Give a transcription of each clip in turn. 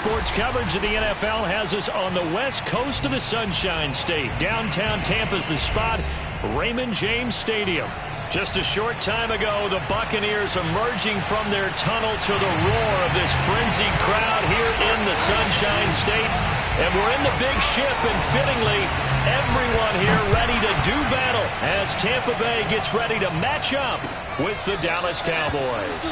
Sports coverage of the NFL has us on the west coast of the Sunshine State. Downtown Tampa's the spot, Raymond James Stadium. Just a short time ago, the Buccaneers emerging from their tunnel to the roar of this frenzied crowd here in the Sunshine State. And we're in the big ship, and fittingly, everyone here ready to do battle as Tampa Bay gets ready to match up with the Dallas Cowboys.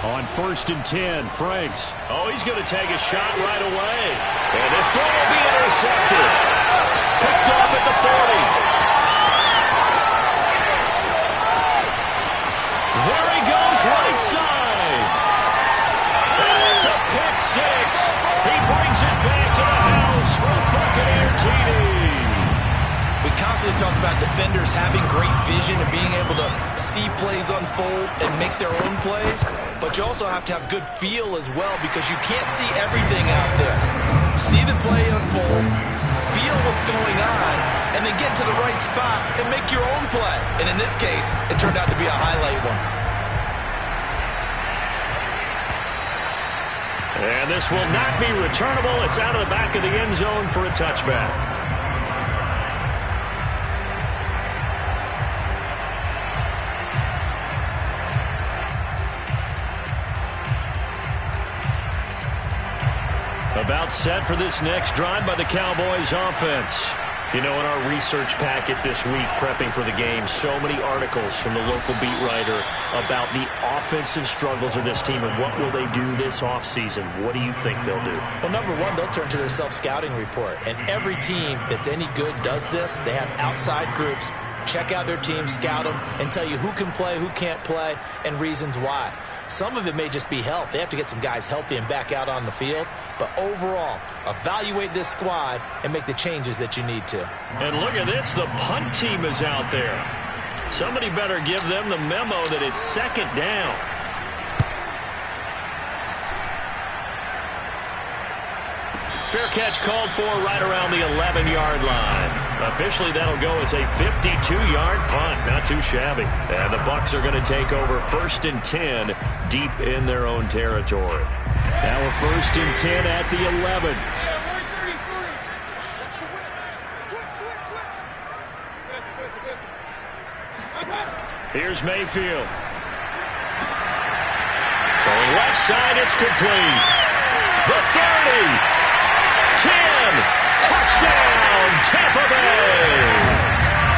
On 1st and 10, Franks. Oh, he's going to take a shot right away. And this throw will be intercepted. Picked off at the 40. There he goes, right side. It's a pick six. He brings it back to the house for Buccaneer TD. We constantly talk about defenders having great vision and being able to see plays unfold and make their own plays, but you also have to have good feel as well because you can't see everything out there. See the play unfold, feel what's going on, and then get to the right spot and make your own play. And in this case, it turned out to be a highlight one. And this will not be returnable. It's out of the back of the end zone for a touchback. About set for this next drive by the Cowboys offense. You know, in our research packet this week, prepping for the game, so many articles from the local beat writer about the offensive struggles of this team and what will they do this offseason. What do you think they'll do? Well, number one, they'll turn to their self-scouting report. And every team that's any good does this. They have outside groups. Check out their team, scout them, and tell you who can play, who can't play, and reasons why. Some of it may just be health. They have to get some guys healthy and back out on the field. But overall, evaluate this squad and make the changes that you need to. And look at this. The punt team is out there. Somebody better give them the memo that it's second down. Fair catch called for right around the 11-yard line. Officially, that'll go as a 52-yard punt. Not too shabby. And the Bucs are going to take over 1st and 10 deep in their own territory. Now we're 1st and 10 at the 11. Here's Mayfield. Throwing left side, it's complete. The 30. 10, touchdown, Tampa Bay.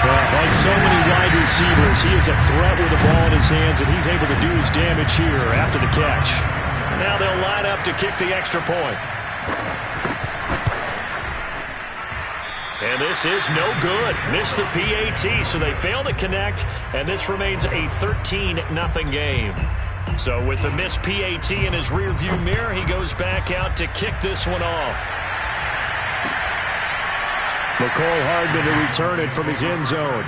Well, like so many wide receivers, he is a threat with the ball in his hands, and he's able to do his damage here after the catch. Now they'll line up to kick the extra point. And this is no good. Missed the PAT, so they fail to connect, and this remains a 13-0 game. So with the missed PAT in his rearview mirror, he goes back out to kick this one off. McCole Hardman to return it from his end zone.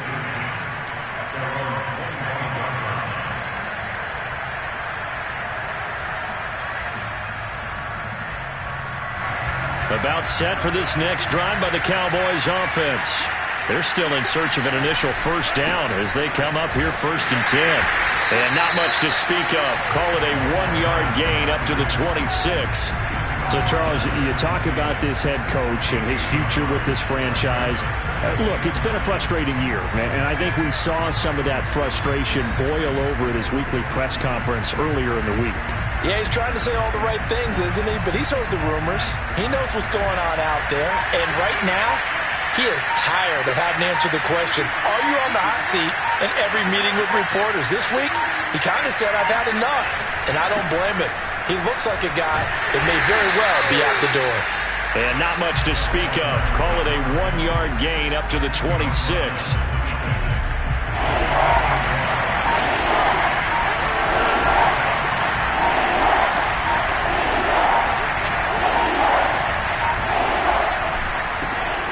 About set for this next drive by the Cowboys offense. They're still in search of an initial first down as they come up here 1st and 10. And not much to speak of. Call it a 1-yard gain up to the 26. So, Charles, you talk about this head coach and his future with this franchise. Look, it's been a frustrating year, and I think we saw some of that frustration boil over at his weekly press conference earlier in the week. Yeah, he's trying to say all the right things, isn't he? But he's heard the rumors. He knows what's going on out there. And right now, he is tired of having to answer the question, are you on the hot seat in every meeting with reporters? This week, he kind of said, I've had enough. And I don't blame him. He looks like a guy that may very well be out the door. And not much to speak of. Call it a 1-yard gain up to the 26.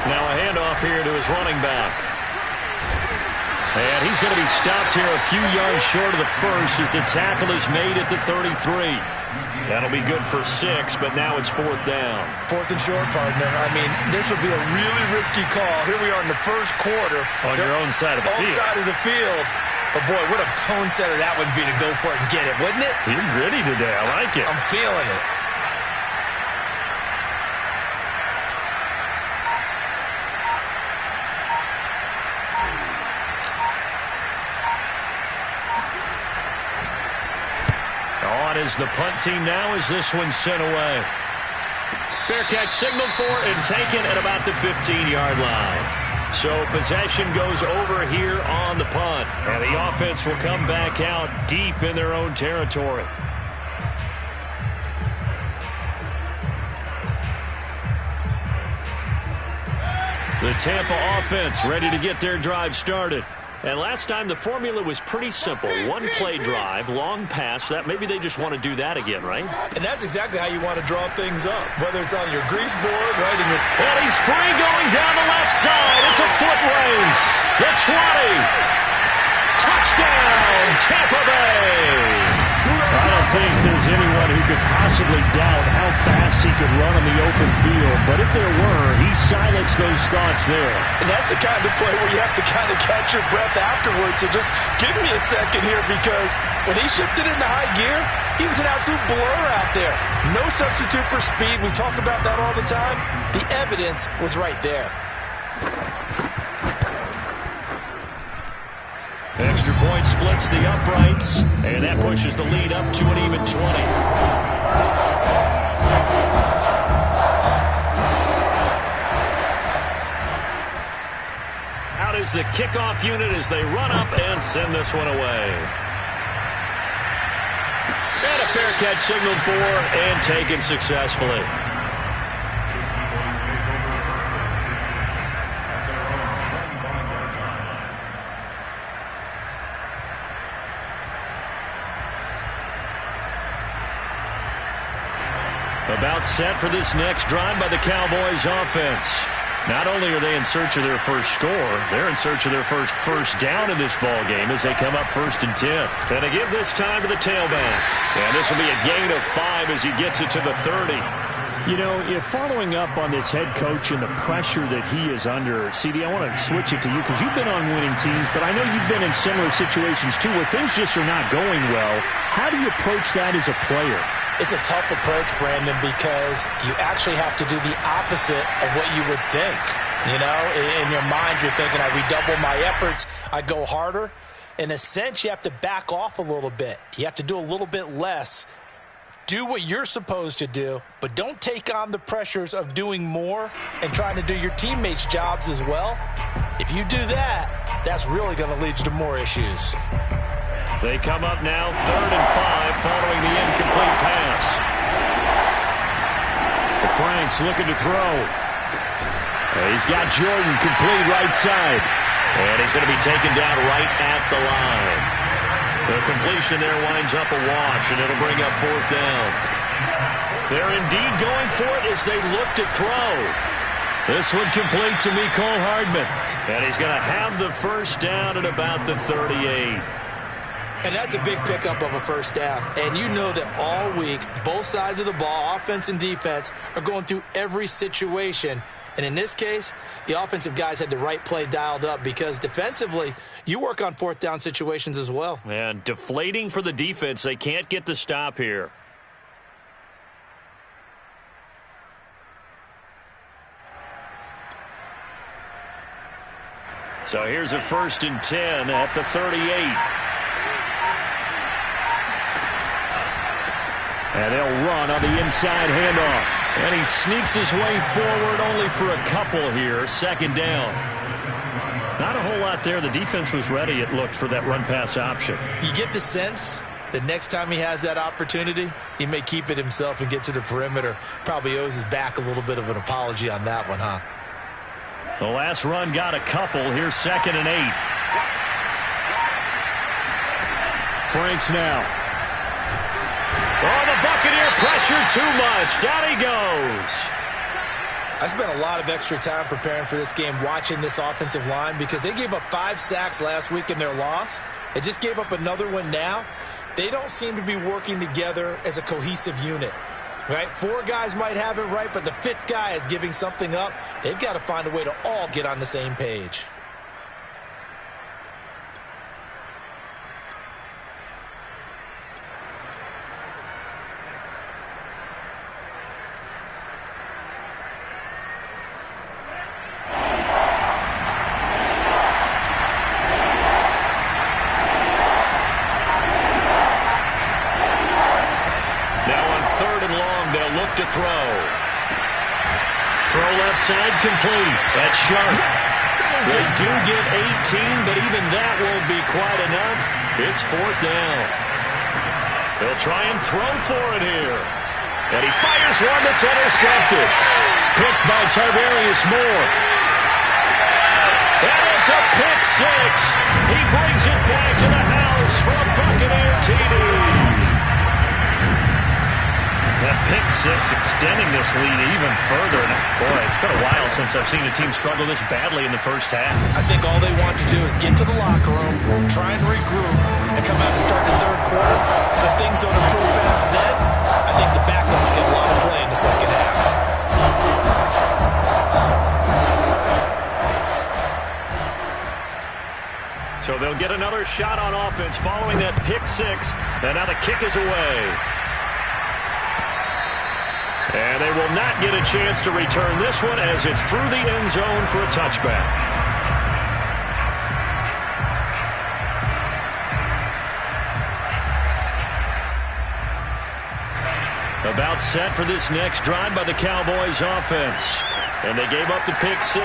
Now a handoff off here to his running back. And he's going to be stopped here a few yards short of the first as the tackle is made at the 33. That'll be good for 6, but now it's 4th down. 4th and short, partner. I mean, this would be a really risky call. Here we are in the first quarter. On your own side of the field. Own side of the field. But, boy, what a tone setter that would be to go for it and get it, wouldn't it? You're gritty today. I like it. I'm feeling it. On is the punt team now as this one's sent away. Fair catch signaled for and taken at about the 15-yard line. So possession goes over here on the punt. And the offense will come back out deep in their own territory. The Tampa offense ready to get their drive started. And last time the formula was pretty simple. One play drive, long pass. That maybe they just want to do that again, right? And that's exactly how you want to draw things up. Whether it's on your grease board, right in your... And he's free going down the left side. It's a foot race. The 20. Touchdown, Tampa Bay. I don't think there's anyone who could possibly doubt how fast he could run on the open field. But if there were, he silenced those thoughts there. And that's the kind of play where you have to kind of catch your breath afterwards. So just give me a second here, because when he shifted into high gear, he was an absolute blur out there. No substitute for speed. We talk about that all the time. The evidence was right there. Extra point splits the uprights, and that pushes the lead up to an even 20. Out is the kickoff unit as they run up and send this one away. And a fair catch signaled for and taken successfully. About set for this next drive by the Cowboys offense. Not only are they in search of their first score, they're in search of their first down in this ball game as they come up 1st and 10. And they give this time to the tailback. And this will be a gain of 5 as he gets it to the 30. You know, following up on this head coach and the pressure that he is under, CD, I want to switch it to you because you've been on winning teams, but I know you've been in similar situations too where things just are not going well. How do you approach that as a player? It's a tough approach, Brandon, because you actually have to do the opposite of what you would think. You know, in your mind, you're thinking, I redouble my efforts, I go harder. In a sense, you have to back off a little bit. You have to do a little bit less. Do what you're supposed to do, but don't take on the pressures of doing more and trying to do your teammates' jobs as well. If you do that, that's really going to lead you to more issues. They come up now 3rd and 5 following the incomplete pass. Frank's looking to throw. He's got Jordan complete right side. And he's going to be taken down right at the line. The completion there winds up a wash, and it'll bring up 4th down. They're indeed going for it as they look to throw. This one complete to Mecole Hardman. And he's going to have the first down at about the 38. And that's a big pickup of a first down. And you know that all week, both sides of the ball, offense and defense, are going through every situation. And in this case, the offensive guys had the right play dialed up because defensively, you work on 4th down situations as well. And deflating for the defense. They can't get the stop here. So here's a 1st and 10 at the 38. And they'll run on the inside handoff. And he sneaks his way forward only for a couple here. 2nd down. Not a whole lot there. The defense was ready, it looked, for that run-pass option. You get the sense that next time he has that opportunity, he may keep it himself and get to the perimeter. Probably owes his back a little bit of an apology on that one, huh? The last run got a couple. Here's 2nd and 8. Franks now. Oh, the Buccaneer pressure too much. Down he goes. I spent a lot of extra time preparing for this game watching this offensive line because they gave up 5 sacks last week in their loss. They just gave up another one now. They don't seem to be working together as a cohesive unit, right? 4 guys might have it right, but the 5th guy is giving something up. They've got to find a way to all get on the same page. To throw. Throw left side complete. That's sharp. They do get 18, but even that won't be quite enough. It's 4th down. They'll try and throw for it here. And he fires one that's intercepted. Picked by Tarvarius Moore. And it's a pick 6. He brings it back to the house for a Buccaneer TD. That pick 6 extending this lead even further. And boy, it's been a while since I've seen a team struggle this badly in the first half. I think all they want to do is get to the locker room, try and regroup, and come out and start the 3rd quarter. But things don't improve fast then. I think the backups get a lot of play in the second half. So they'll get another shot on offense following that pick 6. And now the kick is away. And they will not get a chance to return this one as it's through the end zone for a touchback. About set for this next drive by the Cowboys offense. And they gave up the pick 6,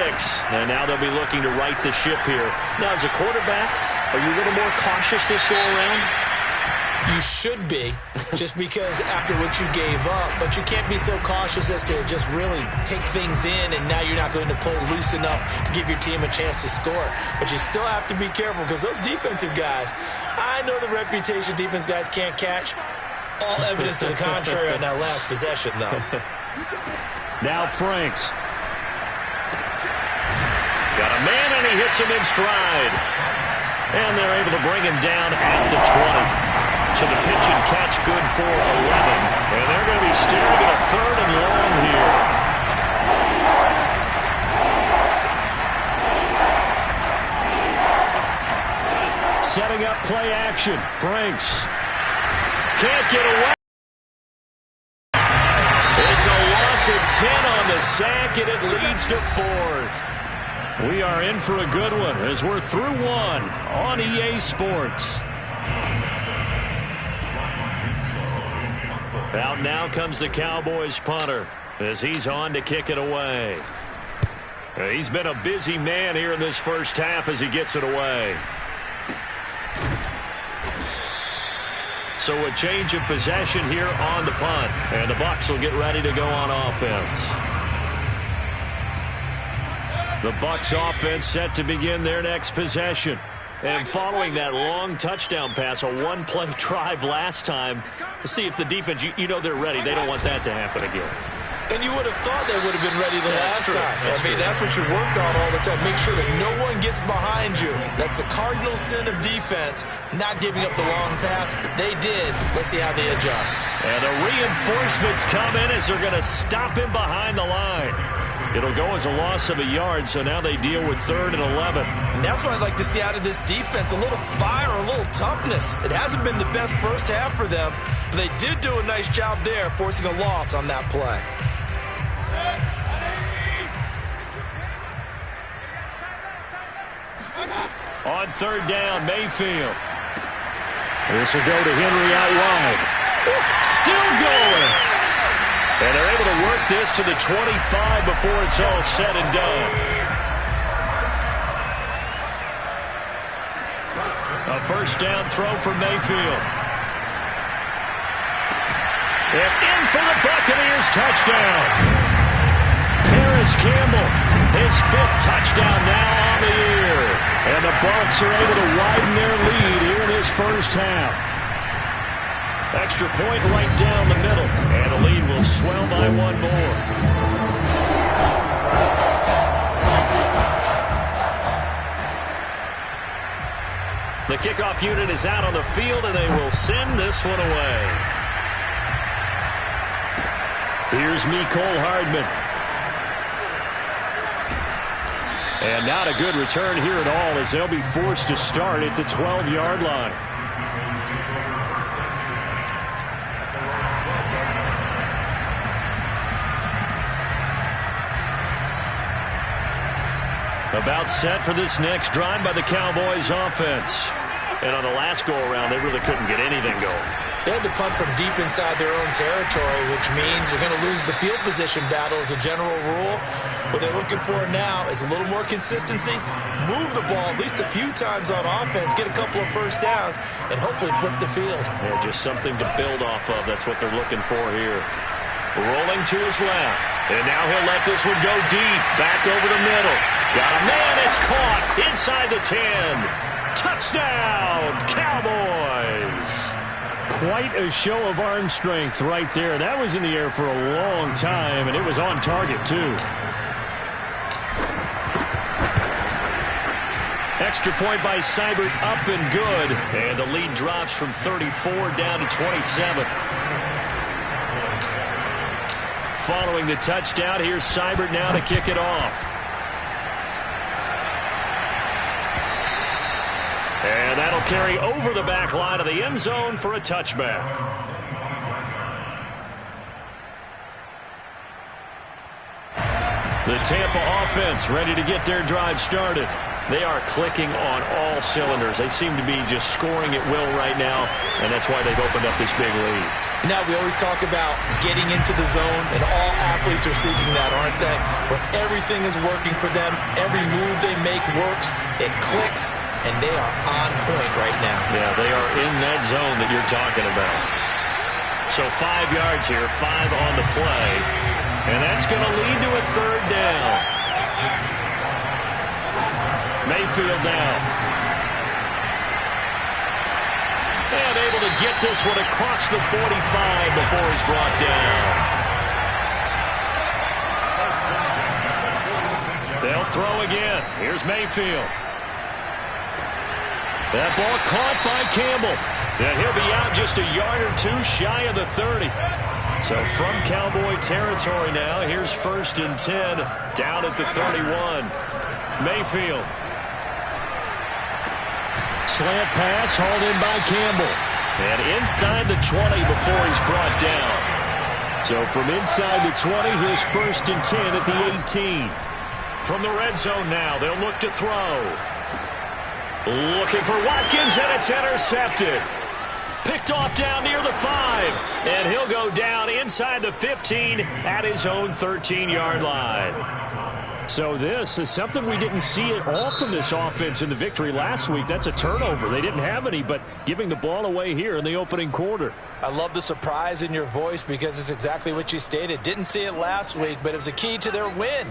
and now they'll be looking to right the ship here. Now, as a quarterback, are you a little more cautious this go-around? You should be, just because after what you gave up, but you can't be so cautious as to just really take things in, and now you're not going to play loose enough to give your team a chance to score. But you still have to be careful because those defensive guys, I know the reputation defense guys can't catch. All evidence to the contrary on that last possession, though. Now Franks. Got a man, and he hits him in stride. And they're able to bring him down at the 20. So the pitch and catch good for 11. And they're going to be staring at a 3rd and long here. Setting up play action. Franks. Can't get away. It's a loss of 10 on the sack, and it leads to 4th. We are in for a good one as we're through 1 on EA Sports. Out now comes the Cowboys punter as he's on to kick it away. He's been a busy man here in this first half as he gets it away. So a change of possession here on the punt. And the Bucs will get ready to go on offense. The Bucs offense set to begin their next possession. And following that long touchdown pass, a 1-play drive last time, to see if the defense, you know they're ready. They don't want that to happen again. And you would have thought they would have been ready the last time. That's what you work on all the time. Make sure that no one gets behind you. That's the cardinal sin of defense, not giving up the long pass. They did. Let's see how they adjust. And the reinforcements come in as they're going to stop him behind the line. It'll go as a loss of a yard, so now they deal with 3rd and 11. And that's what I'd like to see out of this defense, a little fire, a little toughness. It hasn't been the best first half for them, but they did do a nice job there, forcing a loss on that play. On 3rd down, Mayfield. This will go to Henry out wide. Still going. And they're able to work this to the 25 before it's all said and done. A 1st down throw for Mayfield. And in for the Buccaneers touchdown. Paris Campbell, his 5th touchdown now on the year. And the Bucs are able to widen their lead here in this first half. Extra point right down the middle. And the lead will swell by 1 more. The kickoff unit is out on the field, and they will send this one away. Here's Mecole Hardman. And not a good return here at all, as they'll be forced to start at the 12-yard line. About set for this next drive by the Cowboys offense. And on the last go-around, they really couldn't get anything going. They had to punt from deep inside their own territory, which means they're going to lose the field position battle as a general rule. What they're looking for now is a little more consistency, move the ball at least a few times on offense, get a couple of first downs, and hopefully flip the field. Yeah, just something to build off of. That's what they're looking for here. Rolling to his left. And now he'll let this one go deep. Back over the middle. Got a man. It's caught inside the 10. Touchdown, Cowboys. Quite a show of arm strength right there. That was in the air for a long time, and it was on target, too. Extra point by Seibert, up and good. And the lead drops from 34 down to 27. Following the touchdown, here's Seibert now to kick it off. And that'll carry over the back line of the end zone for a touchback. The Tampa offense ready to get their drive started. They are clicking on all cylinders. They seem to be just scoring at will right now, and that's why they've opened up this big lead. Now, we always talk about getting into the zone, and all athletes are seeking that, aren't they? Where everything is working for them, every move they make works, it clicks, and they are on point right now. Yeah, they are in that zone that you're talking about. So 5 yards here, 5 on the play, and that's going to lead to a third down. Mayfield now. And able to get this one across the 45 before he's brought down. They'll throw again. Here's Mayfield. That ball caught by Campbell. And he'll be out just a yard or two shy of the 30. So from Cowboy territory now, here's 1st and 10 down at the 31. Mayfield. Slant pass hauled in by Campbell. And inside the 20 before he's brought down. So from inside the 20, here's 1st and 10 at the 18. From the red zone now, they'll look to throw. Looking for Watkins, and it's intercepted. Picked off down near the 5. And he'll go down inside the 15 at his own 13-yard line. So this is something we didn't see at all from this offense in the victory last week. That's a turnover. They didn't have any, but giving the ball away here in the opening quarter. I love the surprise in your voice because it's exactly what you stated. Didn't see it last week, but it was a key to their win.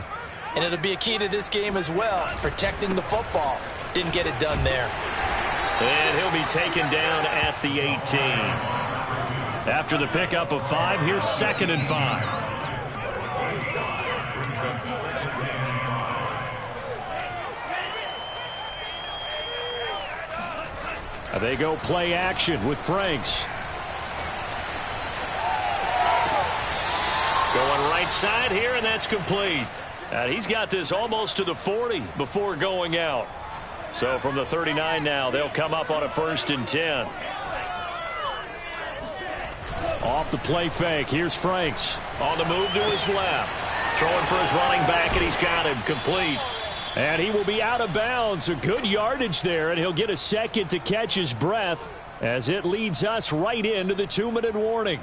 And it'll be a key to this game as well, protecting the football. Didn't get it done there. And he'll be taken down at the 18. After the pickup of 5, here's 2nd and 5. They go play action with Franks. Going right side here, and that's complete. And he's got this almost to the 40 before going out. So from the 39 now, they'll come up on a 1st and 10. Off the play fake, here's Franks. On the move to his left. Throwing for his running back, and he's got him complete. And he will be out of bounds. A good yardage there, and he'll get a second to catch his breath as it leads us right into the 2-minute warning.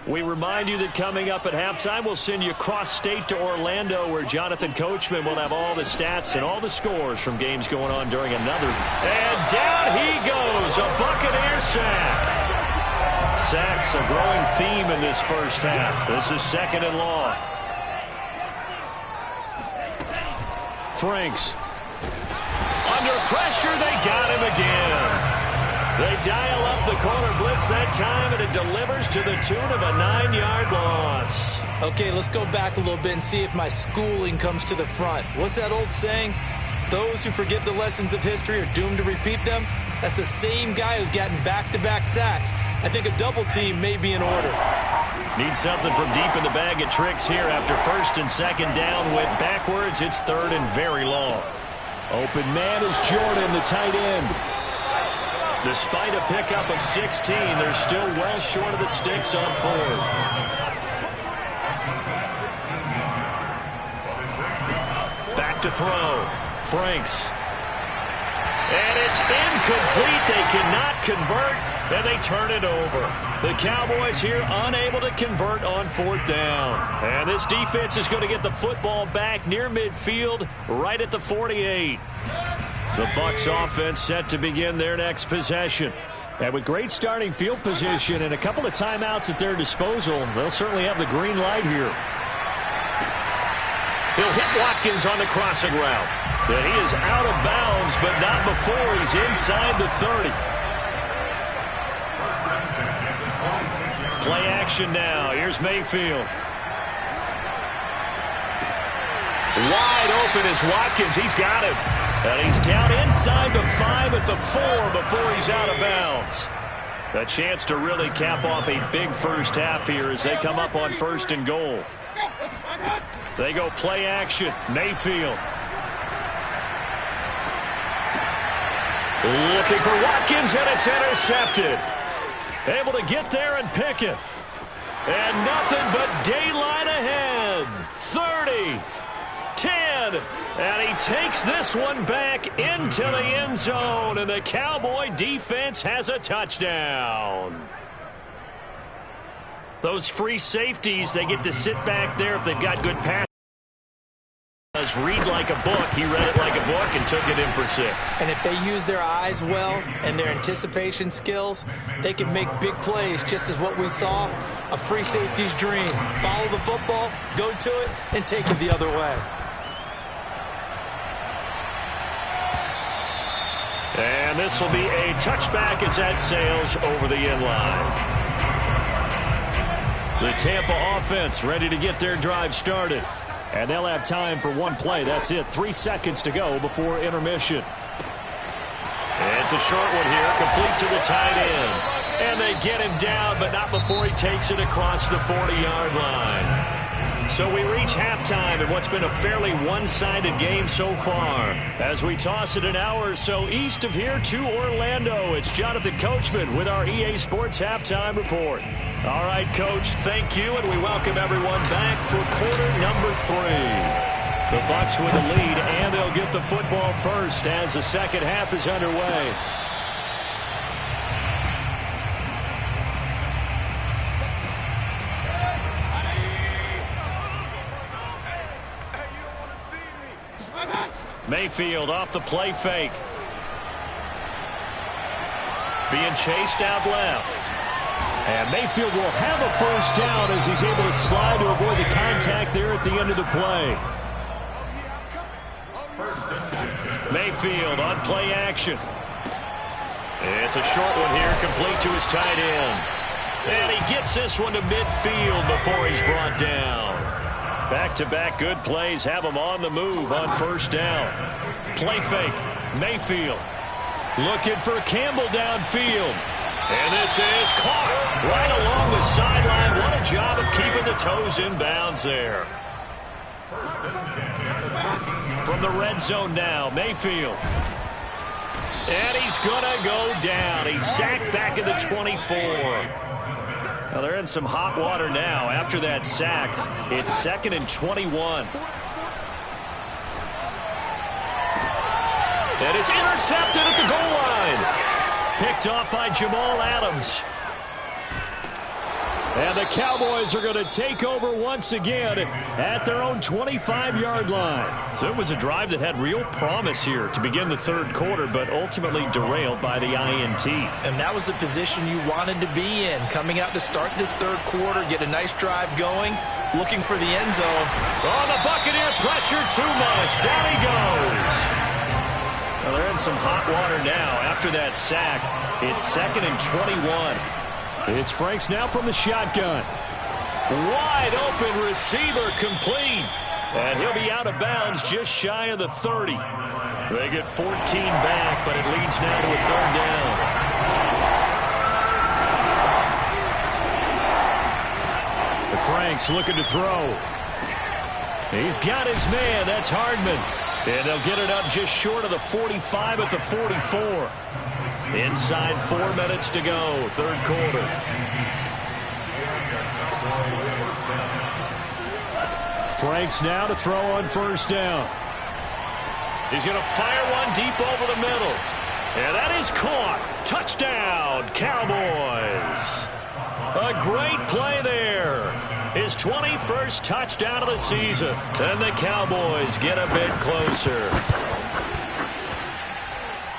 We remind you that coming up at halftime, we'll send you cross-state to Orlando, where Jonathan Coachman will have all the stats and all the scores from games going on during another. And down he goes, a Buccaneer sack. Sacks a growing theme in this first half. This is 2nd and long. Franks. Under pressure, they got him again. They dial up the corner blitz that time, and it delivers to the tune of a 9-yard loss. Okay, let's go back a little bit and see if my schooling comes to the front. What's that old saying? those who forget the lessons of history are doomed to repeat them. That's the same guy who's gotten back-to-back sacks. I think a double team may be in order. Need something from deep in the bag of tricks here after first and second down. Went backwards. It's third and very long. Open man is Jordan, the tight end. Despite a pickup of 16, they're still well short of the sticks on fourth. Back to throw. Franks. And it's incomplete. They cannot convert, and they turn it over. The Cowboys here unable to convert on fourth down. And this defense is going to get the football back near midfield, right at the 48. The Bucs offense set to begin their next possession. And with great starting field position and a couple of timeouts at their disposal, they'll certainly have the green light here. He'll hit Watkins on the crossing route. And he is out of bounds, but not before he's inside the 30. Play action now. Here's Mayfield. Wide open is Watkins. He's got him. And he's down inside the 5 at the 4 before he's out of bounds. A chance to really cap off a big first half here as they come up on first and goal. They go play action. Mayfield. Looking for Watkins, and it's intercepted. Able to get there and pick it. And nothing but daylight ahead. 30, 10, and he takes this one back into the end zone, and the Cowboy defense has a touchdown. Those free safeties, they get to sit back there if they've got good passes. Read like a book. He read it like a book and took it in for 6. And if they use their eyes well and their anticipation skills, they can make big plays, just as what we saw, a free safety's dream. Follow the football, go to it, and take it the other way. And this will be a touchback as that sails over the end line. The Tampa offense ready to get their drive started. And they'll have time for one play. That's it. 3 seconds to go before intermission. It's a short one here, complete to the tight end. And they get him down, but not before he takes it across the 40-yard line. So we reach halftime in what's been a fairly one-sided game so far. As we toss it an hour or so east of here to Orlando, it's Jonathan Coachman with our EA Sports Halftime Report. All right, Coach, thank you, and we welcome everyone back for quarter number 3. The Bucs with the lead, and they'll get the football first as the second half is underway. Mayfield off the play fake. Being chased out left. And Mayfield will have a first down as he's able to slide to avoid the contact there at the end of the play. Mayfield on play action. It's a short one here, complete to his tight end. And he gets this one to midfield before he's brought down. Back-to-back good plays have him on the move on first down. Play fake. Mayfield looking for Campbell downfield. And this is caught right along the sideline. What a job of keeping the toes in bounds there. From the red zone now, Mayfield. And he's going to go down. He's sacked back at the 24. Now they're in some hot water now. After that sack, it's 2nd and 21. And it's intercepted at the goal line. Picked off by Jamal Adams. And the Cowboys are going to take over once again at their own 25-yard line. So it was a drive that had real promise here to begin the third quarter, but ultimately derailed by the INT. And that was the position you wanted to be in, coming out to start this third quarter, get a nice drive going, looking for the end zone. Oh, the Buccaneer pressure too much. Down he goes. Well, they're in some hot water now. After that sack, it's 2nd and 21. It's Franks now from the shotgun. Wide open receiver complete. And he'll be out of bounds just shy of the 30. They get 14 back, but it leads now to a third down. Frank's looking to throw. He's got his man. That's Hardman. And they'll get it up just short of the 45 at the 44. Inside 4 minutes to go, third quarter. Franks now to throw on first down. He's going to fire one deep over the middle. And that is caught. Touchdown, Cowboys. A great play there. His 21st touchdown of the season. And the Cowboys get a bit closer.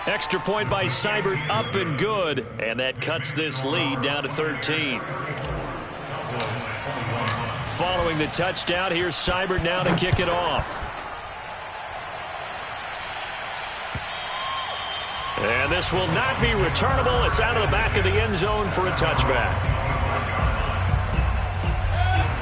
Extra point by Seibert, up and good. And that cuts this lead down to 13. Following the touchdown, here's Seibert now to kick it off. And this will not be returnable. It's out of the back of the end zone for a touchback.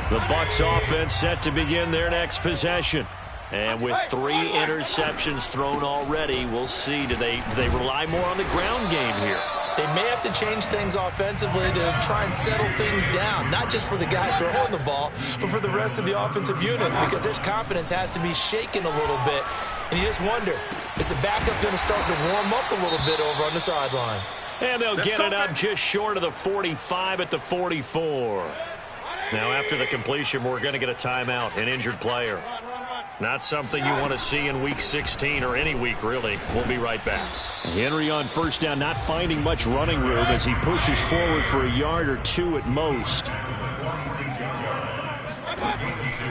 The Bucs offense set to begin their next possession. And with 3 interceptions thrown already, we'll see. Do they rely more on the ground game here? They may have to change things offensively to try and settle things down, not just for the guy throwing the ball, but for the rest of the offensive unit, because their confidence has to be shaken a little bit. And you just wonder, is the backup going to start to warm up a little bit over on the sideline? And they'll get it up just short of the 45 at the 44. Now, after the completion, we're going to get a timeout, an injured player. Not something you want to see in Week 16 or any week, really. We'll be right back. Henry on first down, not finding much running room as he pushes forward for a yard or 2 at most.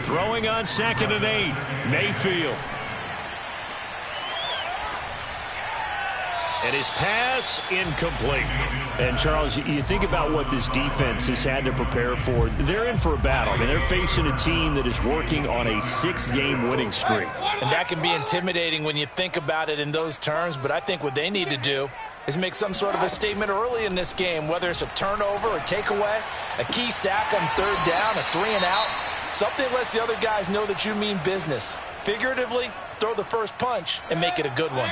Throwing on 2nd and 8, Mayfield. And his pass incomplete. And, Charles, you think about what this defense has had to prepare for. They're in for a battle. I mean, they're facing a team that is working on a 6-game winning streak. And that can be intimidating when you think about it in those terms. But I think what they need to do is make some sort of a statement early in this game, whether it's a turnover or takeaway, a key sack on 3rd down, a 3-and-out. Something lets the other guys know that you mean business. Figuratively, throw the first punch and make it a good one.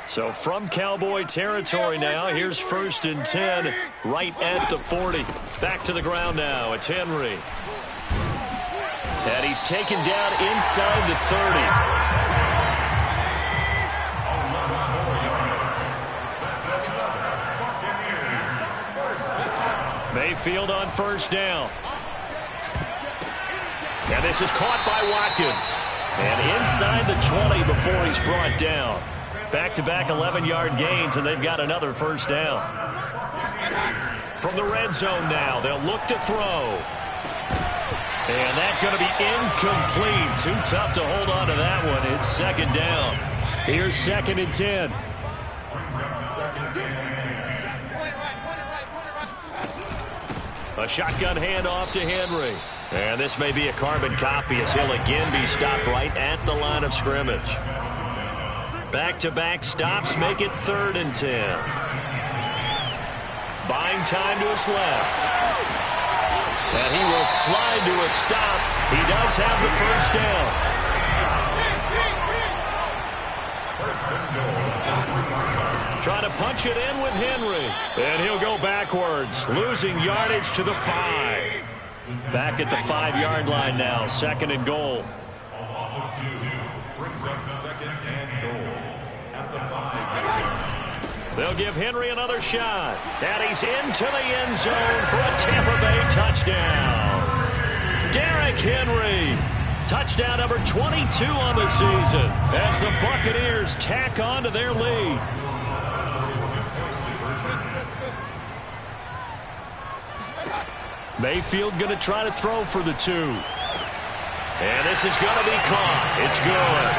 So from Cowboy territory now, here's 1st and 10, right at the 40. Back to the ground now. It's Henry. And he's taken down inside the 30. Mayfield on first down. And this is caught by Watkins. And inside the 20 before he's brought down. Back-to-back 11-yard gains, and they've got another first down. From the red zone now, they'll look to throw. And that's going to be incomplete. Too tough to hold on to that one. It's 2nd down. Here's 2nd and 10. A shotgun handoff to Henry. And this may be a carbon copy as he'll again be stopped right at the line of scrimmage. Back-to-back stops make it 3rd and 10. Buying time to his left. And he will slide to a stop. He does have the first down. Trying to punch it in with Henry. And he'll go backwards, losing yardage to the 5. Back at the 5-yard line now, 2nd and goal. They'll give Henry another shot. And he's into the end zone for a Tampa Bay touchdown. Derrick Henry. Touchdown number 22 on the season as the Buccaneers tack on to their lead. Mayfield going to try to throw for the 2. And this is going to be caught. It's good.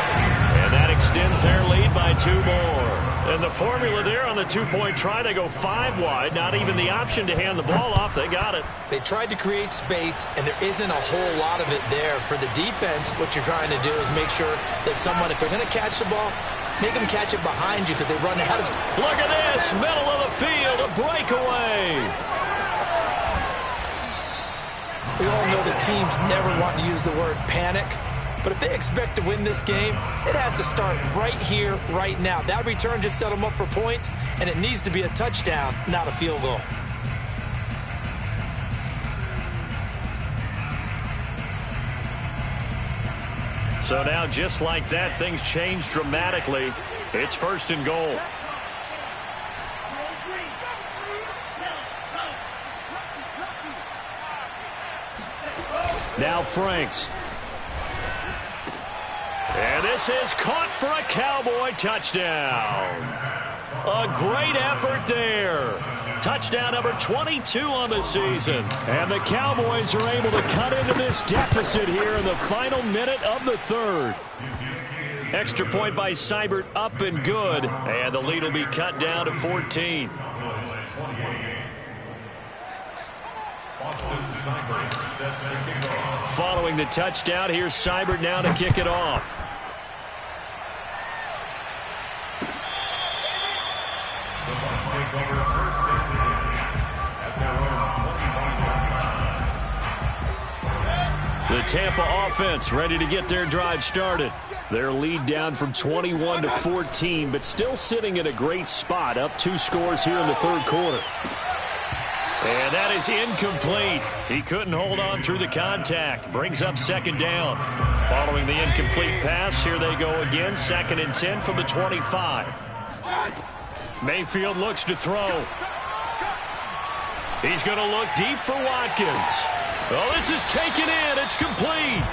And that extends their lead by 2 more. And the formula there on the 2-point try to go 5 wide. Not even the option to hand the ball off. They got it. They tried to create space, and there isn't a whole lot of it there. For the defense, what you're trying to do is make sure that someone, if they're going to catch the ball, make them catch it behind you because they run out of... Look at this. Middle of the field. A breakaway. We all know the teams never want to use the word panic, But if they expect to win this game, it has to start right here, right now. That return just set them up for points, and it needs to be a touchdown, not a field goal. So now, just like that, things change dramatically. It's 1st and goal. Now Franks. And this is caught for a Cowboy touchdown. A great effort there. Touchdown number 22 on the season. And the Cowboys are able to cut into this deficit here in the final minute of the 3rd. Extra point by Seibert, up and good. And the lead will be cut down to 14. Following the touchdown, here's Seibert now to kick it off. The Tampa offense ready to get their drive started. Their lead down from 21 to 14, but still sitting in a great spot, up 2 scores here in the 3rd quarter. And that is incomplete. He couldn't hold on through the contact. Brings up 2nd down. Following the incomplete pass, here they go again. 2nd and 10 from the 25. Mayfield looks to throw. He's going to look deep for Watkins. Oh, this is taken in. It's complete.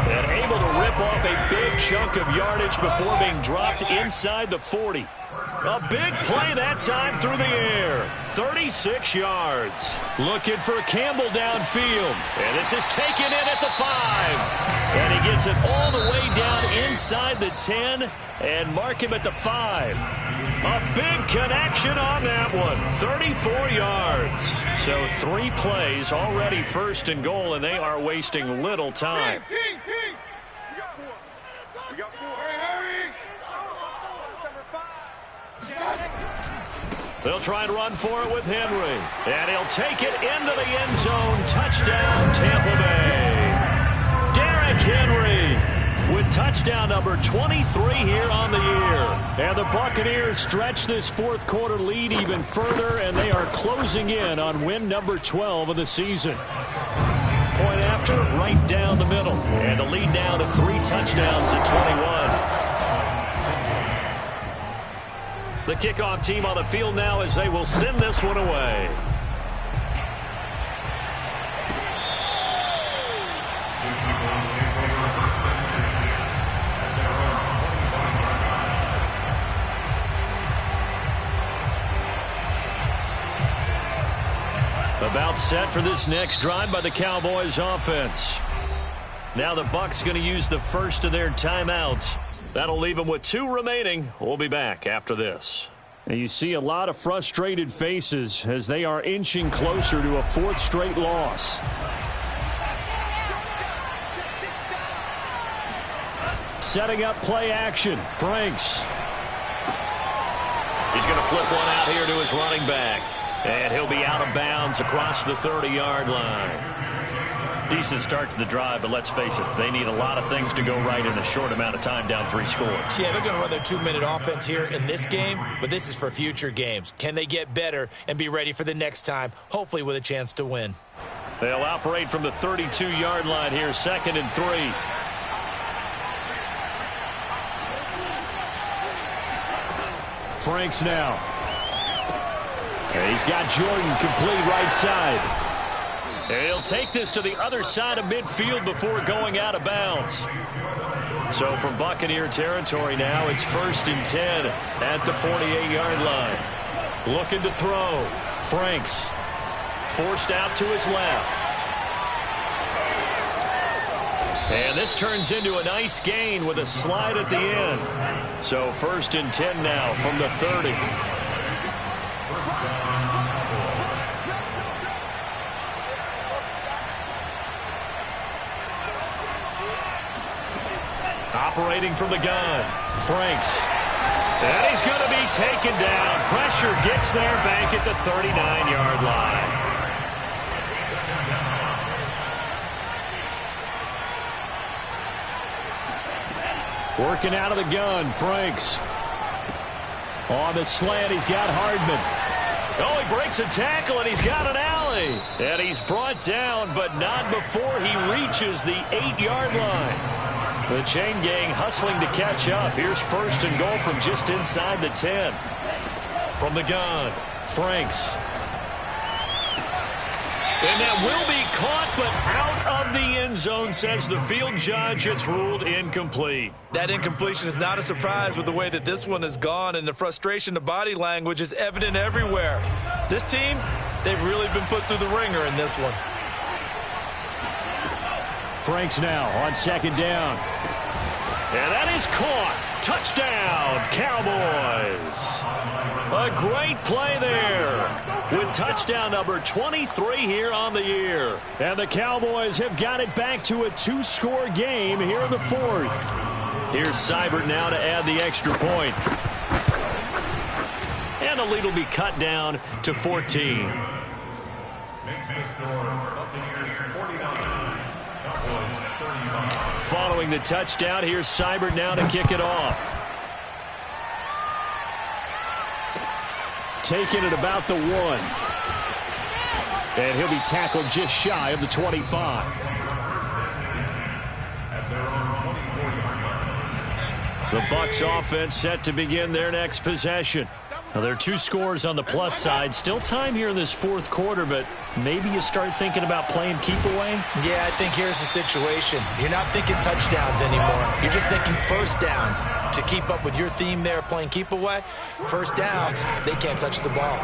And able to rip off a big chunk of yardage before being dropped inside the 40. A big play that time through the air. 36 yards. Looking for Campbell downfield. And this is taken in at the 5. And he gets it all the way down inside the 10 and mark him at the 5. A big connection on that one. 34 yards. So 3 plays, already 1st and goal, and they are wasting little time. They'll try and run for it with Henry. And he'll take it into the end zone. Touchdown, Tampa Bay. Derrick Henry with touchdown number 23 here on the year. And the Buccaneers stretch this 4th quarter lead even further, and they are closing in on win number 12 of the season. Point after, right down the middle. And the lead down to 3 touchdowns at 21. The kickoff team on the field now as they will send this one away. About set for this next drive by the Cowboys offense. Now the Bucs going to use the first of their timeouts. That'll leave them with 2 remaining. We'll be back after this. And you see a lot of frustrated faces as they are inching closer to a 4th straight loss. Setting up play action. Franks. He's going to flip one out here to his running back. And he'll be out of bounds across the 30-yard line. Decent start to the drive, but let's face it, they need a lot of things to go right in a short amount of time, down 3 scores. Yeah, they're going to run their 2-minute offense here in this game, but this is for future games. Can they get better and be ready for the next time, hopefully with a chance to win? They'll operate from the 32-yard line here, 2nd and 3. Franks now. And he's got Jordan complete right side. And he'll take this to the other side of midfield before going out of bounds. So from Buccaneer territory now, it's 1st and 10 at the 48-yard line. Looking to throw. Franks forced out to his left. And this turns into a nice gain with a slide at the end. So 1st and 10 now from the 30. Operating from the gun, Franks. And he's going to be taken down. Pressure gets there back at the 39-yard line. Working out of the gun, Franks. On the slant, he's got Hardman. Oh, he breaks a tackle, and he's got an alley. And he's brought down, but not before he reaches the 8-yard line. The chain gang hustling to catch up. Here's first and goal from just inside the 10. From the gun, Franks. And that will be caught, but out of the end zone, says the field judge. It's ruled incomplete. That incompletion is not a surprise with the way that this one has gone, and the frustration, the body language is evident everywhere. This team, they've really been put through the ringer in this one. Franks now on second down. And that is caught. Touchdown, Cowboys. A great play there with touchdown number 23 here on the year. And the Cowboys have got it back to a 2-score game here in the fourth. Here's Seibert now to add the extra point. And the lead will be cut down to 14. Makes the score Buccaneers 49, Cowboys 35. Following the touchdown, here's Seibert now to kick it off. Taking it about the 1. And he'll be tackled just shy of the 25. The Bucs offense set to begin their next possession. Now, there are 2 scores on the plus side. Still time here in this fourth quarter, but maybe you start thinking about playing keep away? Yeah, I think here's the situation. You're not thinking touchdowns anymore. You're just thinking first downs. To keep up with your theme there, playing keep away, first downs, they can't touch the ball.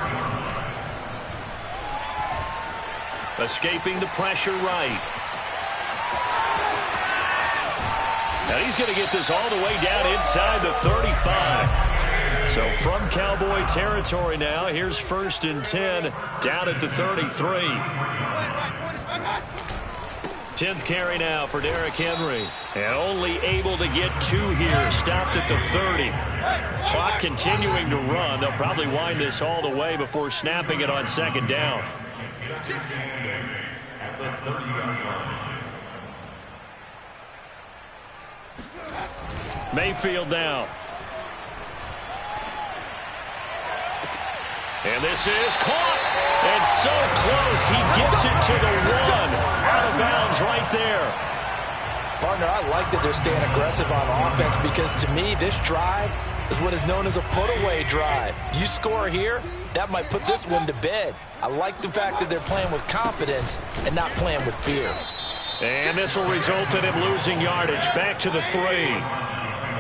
Escaping the pressure right. And he's going to get this all the way down inside the 35. So from Cowboy territory now, here's first and 10 down at the 33. 10th carry now for Derrick Henry. And only able to get 2 here. Stopped at the 30. Clock continuing to run. They'll probably wind this all the way before snapping it on second down. Mayfield now. And this is caught. And so close. He gets it to the 1. Out of bounds right there. Partner, I like that they're staying aggressive on offense because to me, this drive is what is known as a put-away drive. You score here, that might put this one to bed. I like the fact that they're playing with confidence and not playing with fear. And this will result in him losing yardage. Back to the 3.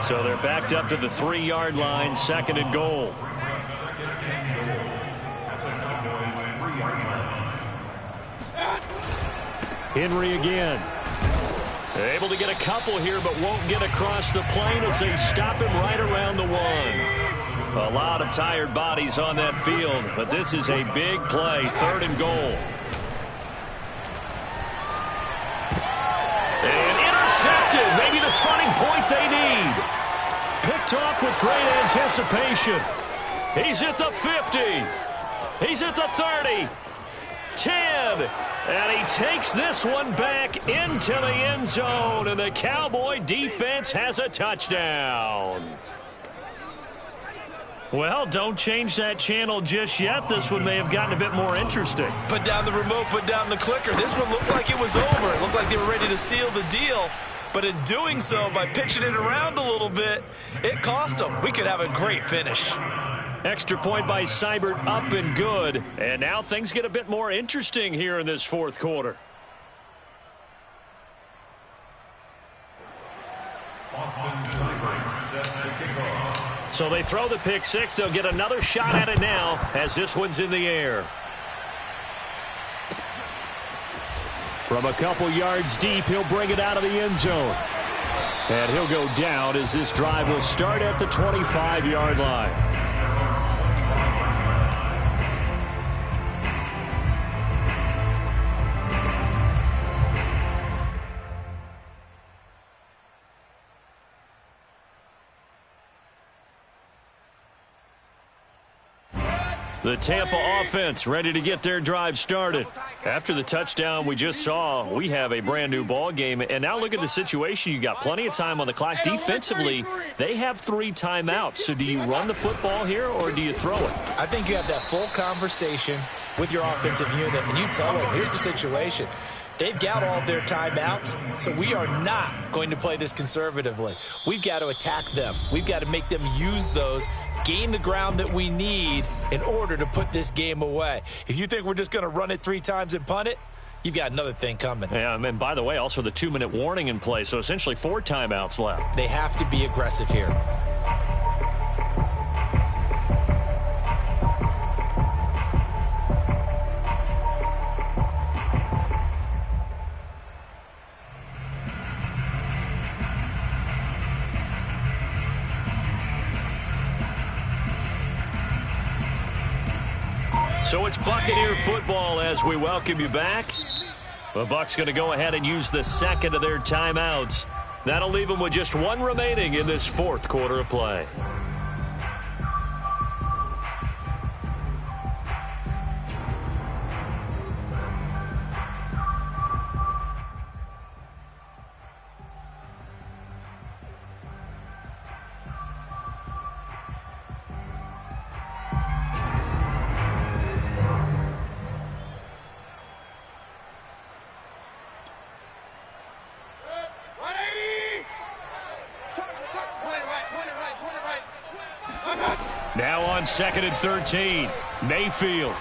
So they're backed up to the 3-yard line, second and goal. Henry again. Able to get a couple here, but won't get across the plane as they stop him right around the 1. A lot of tired bodies on that field, but this is a big play, third and goal. And intercepted, maybe the turning point they need. Picked off with great anticipation. He's at the 50. He's at the 30. 10. And he takes this one back into the end zone, and the Cowboy defense has a touchdown. Well, don't change that channel just yet. This one may have gotten a bit more interesting. Put down the remote, put down the clicker. This one looked like it was over. It looked like they were ready to seal the deal. But in doing so, by pitching it around a little bit, it cost them. We could have a great finish. Extra point by Seibert, up and good. And now things get a bit more interesting here in this fourth quarter. So they throw the pick six. They'll get another shot at it now as this one's in the air. From a couple yards deep, he'll bring it out of the end zone. And he'll go down as this drive will start at the 25-yard line. The Tampa offense ready to get their drive started. After the touchdown we just saw, we have a brand new ball game. And now look at the situation. You got plenty of time on the clock. Defensively, they have 3 timeouts. So do you run the football here or do you throw it? I think you have that full conversation with your offensive unit, and you tell them, here's the situation. They've got all their timeouts, so we are not going to play this conservatively. We've got to attack them. We've got to make them use those, gain the ground that we need in order to put this game away. If you think we're just going to run it 3 times and punt it, you've got another thing coming. Yeah, and by the way, also the 2-minute warning in play, so essentially 4 timeouts left. They have to be aggressive here. So it's Buccaneer football as we welcome you back. The Bucs going to go ahead and use the second of their timeouts. That'll leave them with just 1 remaining in this 4th quarter of play. Now on 2nd and 13, Mayfield.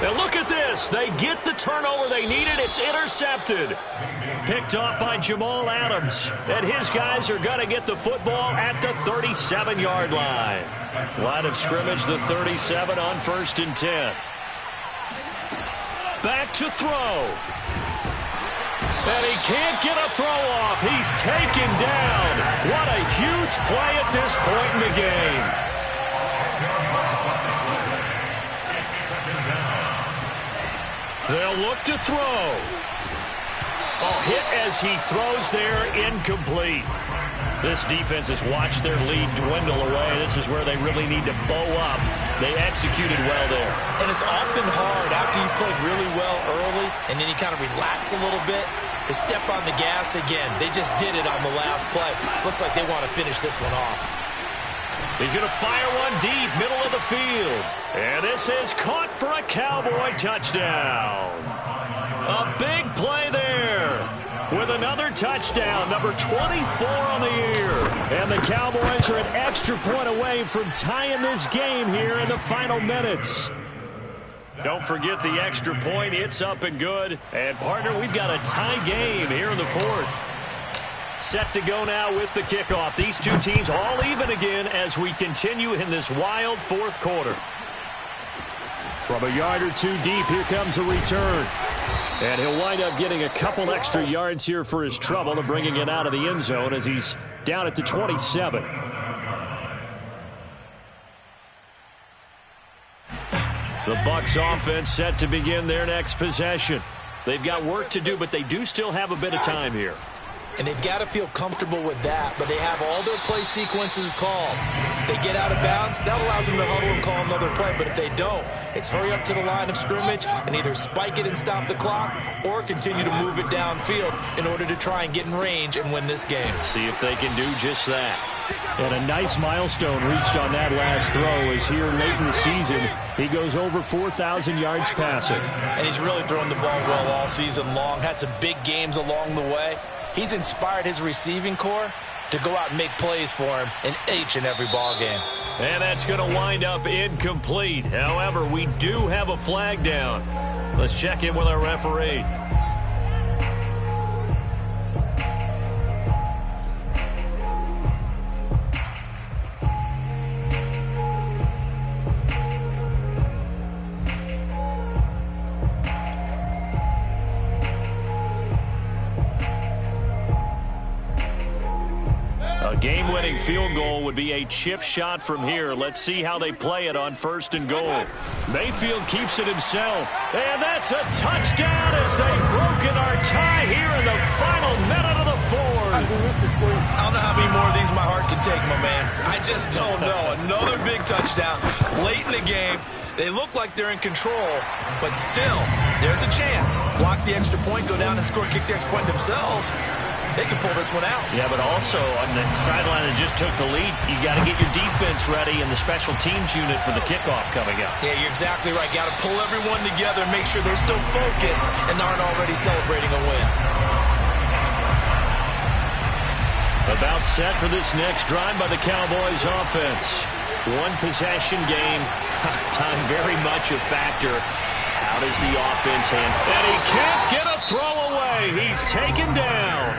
Now look at this. They get the turnover they needed. It's intercepted. Picked off by Jamal Adams. And his guys are going to get the football at the 37-yard line. Line of scrimmage, the 37 on 1st and 10. Back to throw. And he can't get a throw off. He's taken down. What a huge play at this point in the game. They'll look to throw. Oh, hit as he throws there, incomplete. This defense has watched their lead dwindle away. This is where they really need to bow up. They executed well there. And it's often hard after you've played really well early and then you kind of relax a little bit to step on the gas again. They just did it on the last play. Looks like they want to finish this one off. He's going to fire one deep, middle of the field. And this is caught for a Cowboy touchdown. A big play there with another touchdown, number 24 on the year. And the Cowboys are an extra point away from tying this game here in the final minutes. Don't forget the extra point. It's up and good. And, partner, we've got a tie game here in the 4th. Set to go now with the kickoff. These two teams all even again as we continue in this wild 4th quarter. From a yard or 2 deep, here comes a return. And he'll wind up getting a couple extra yards here for his trouble and bringing it out of the end zone as he's down at the 27. The Bucs offense set to begin their next possession. They've got work to do, but they do still have a bit of time here. And they've got to feel comfortable with that, but they have all their play sequences called. If they get out of bounds, that allows them to huddle and call another play. But if they don't, it's hurry up to the line of scrimmage and either spike it and stop the clock or continue to move it downfield in order to try and get in range and win this game. See if they can do just that. And a nice milestone reached on that last throw as here late in the season, he goes over 4,000 yards passing. And he's really thrown the ball well all season long, had some big games along the way. He's inspired his receiving corps to go out and make plays for him in each and every ball game. And that's going to wind up incomplete. However, we do have a flag down. Let's check in with our referee. game-winning field goal would be a chip shot from here. Let's see how they play it on 1st and goal. Mayfield keeps it himself. And that's a touchdown as they've broken our tie here in the final minute of the 4th. I don't know how many more of these my heart can take, my man. I just don't know. Another big touchdown late in the game. They look like they're in control, but still, there's a chance. Block the extra point, go down and score, kick the extra point themselves. They can pull this one out. Yeah, but also on the sideline that just took the lead, you got to get your defense ready and the special teams unit for the kickoff coming up. Yeah, you're exactly right. Got to pull everyone together and make sure they're still focused and aren't already celebrating a win. About set for this next drive by the Cowboys offense. One possession game. Time very much a factor. How does the offense handle? And he can't get a throw away. He's taken down.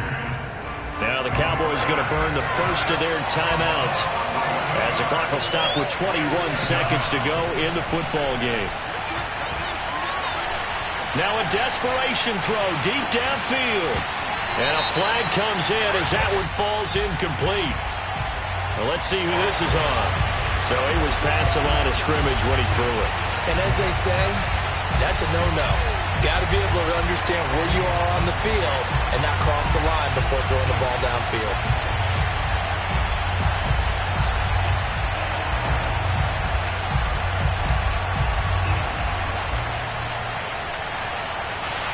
Now the Cowboys going to burn the first of their timeouts as the clock will stop with 21 seconds to go in the football game. Now a desperation throw deep downfield. And a flag comes in as that one falls incomplete. Well, let's see who this is on. So he was past the line of scrimmage when he threw it. And as they say, that's a no-no. Got to be able to understand where you are on the field and not cross the line before throwing the ball downfield.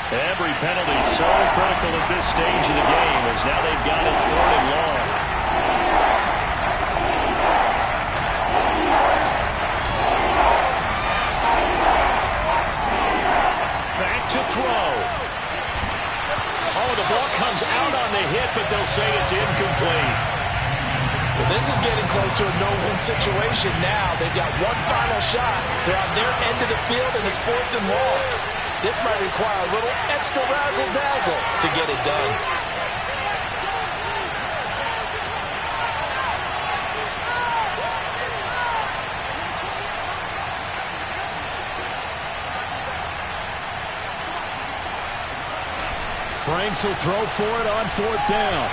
Every penalty so critical at this stage of the game as now they've got it 3rd and long. Back to throw. Oh, the ball comes out on the hit, but they'll say it's incomplete. Well, this is getting close to a no-win situation now. They've got one final shot. They're on their end of the field, and it's 4th and long. This might require a little extra razzle-dazzle to get it done. Franks will throw for it on 4th down.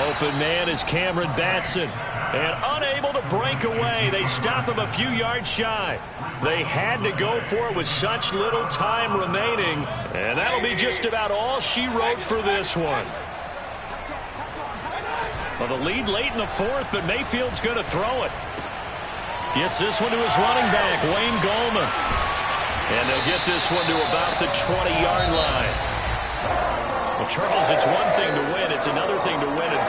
Open man is Cameron Batson. And unable to break away. They stop him a few yards shy. They had to go for it with such little time remaining. And that'll be just about all she wrote for this one. Well, the lead late in the 4th, but Mayfield's going to throw it. Gets this one to his running back, Wayne Gallman. And they'll get this one to about the 20-yard line. Well, Charles, it's one thing to win. It's another thing to win and